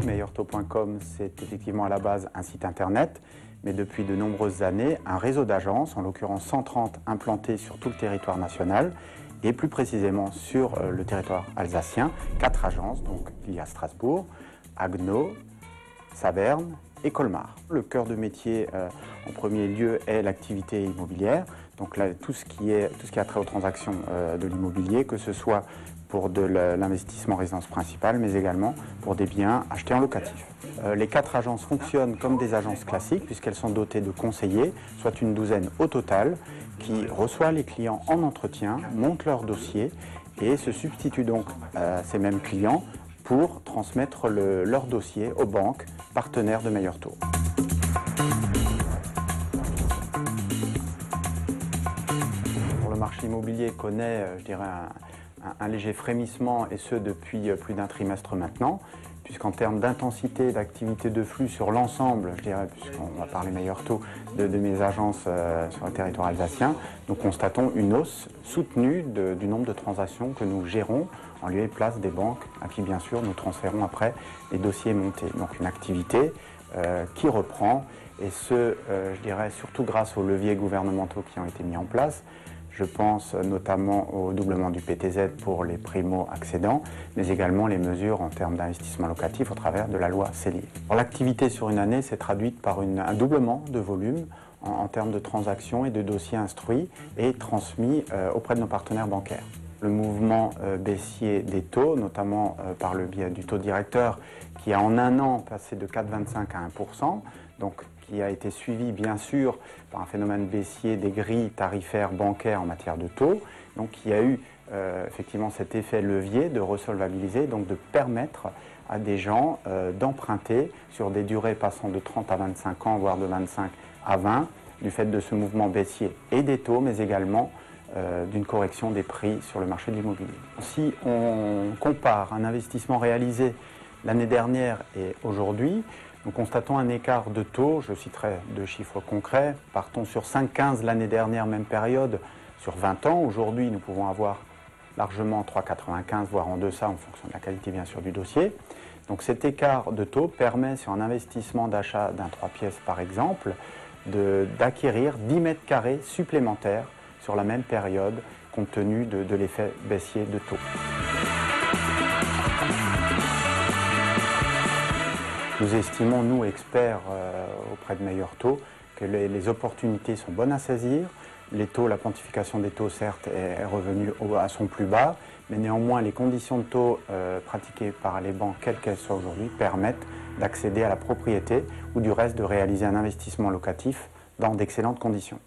meilleurtaux.com, c'est effectivement à la base un site internet, mais depuis de nombreuses années, un réseau d'agences, en l'occurrence 130 implantés sur tout le territoire national, et plus précisément sur le territoire alsacien, 4 agences, donc il y a Strasbourg, Haguenau, Saverne et Colmar. Le cœur de métier, en premier lieu, est l'activité immobilière, donc là, tout ce qui a trait aux transactions de l'immobilier, que ce soit pour de l'investissement résidence principale, mais également pour des biens achetés en locatif. Les 4 agences fonctionnent comme des agences classiques, puisqu'elles sont dotées de conseillers, soit une douzaine au total, qui reçoivent les clients en entretien, montent leur dossier et se substituent donc à ces mêmes clients pour transmettre leur dossier aux banques partenaires de Meilleur Taux. Le marché immobilier connaît, je dirais, un léger frémissement, et ce depuis plus d'un trimestre maintenant, puisqu'en termes d'intensité, d'activité de flux sur l'ensemble, je dirais, puisqu'on va parler Meilleur Taux, de mes agences sur le territoire alsacien, nous constatons une hausse soutenue du nombre de transactions que nous gérons en lieu et place des banques, à qui bien sûr nous transférons après les dossiers montés. Donc une activité qui reprend, et ce, je dirais, surtout grâce aux leviers gouvernementaux qui ont été mis en place. Je pense notamment au doublement du PTZ pour les primo-accédants, mais également les mesures en termes d'investissement locatif au travers de la loi Cellier. L'activité sur une année s'est traduite par un doublement de volume en termes de transactions et de dossiers instruits et transmis auprès de nos partenaires bancaires. Le mouvement baissier des taux, notamment par le biais du taux directeur, qui a en un an passé de 4,25 à 1%, donc qui a été suivi bien sûr par un phénomène baissier des grilles tarifaires bancaires en matière de taux, donc qui a eu effectivement cet effet levier de resolvabiliser, donc de permettre à des gens d'emprunter sur des durées passant de 30 à 25 ans, voire de 25 à 20, du fait de ce mouvement baissier et des taux, mais également d'une correction des prix sur le marché de l'immobilier. Si on compare un investissement réalisé l'année dernière et aujourd'hui, nous constatons un écart de taux. Je citerai 2 chiffres concrets. Partons sur 5,15 l'année dernière, même période, sur 20 ans. Aujourd'hui, nous pouvons avoir largement 3,95, voire en deçà, en fonction de la qualité bien sûr du dossier. Donc cet écart de taux permet, sur un investissement d'achat d'un 3 pièces par exemple, d'acquérir 10 mètres carrés supplémentaires sur la même période, compte tenu de l'effet baissier de taux. Nous estimons, nous experts auprès de Meilleur Taux, que les opportunités sont bonnes à saisir. Les taux, la quantification des taux, certes, est revenue à son plus bas, mais néanmoins, les conditions de taux pratiquées par les banques, quelles qu'elles soient aujourd'hui, permettent d'accéder à la propriété ou du reste de réaliser un investissement locatif dans d'excellentes conditions.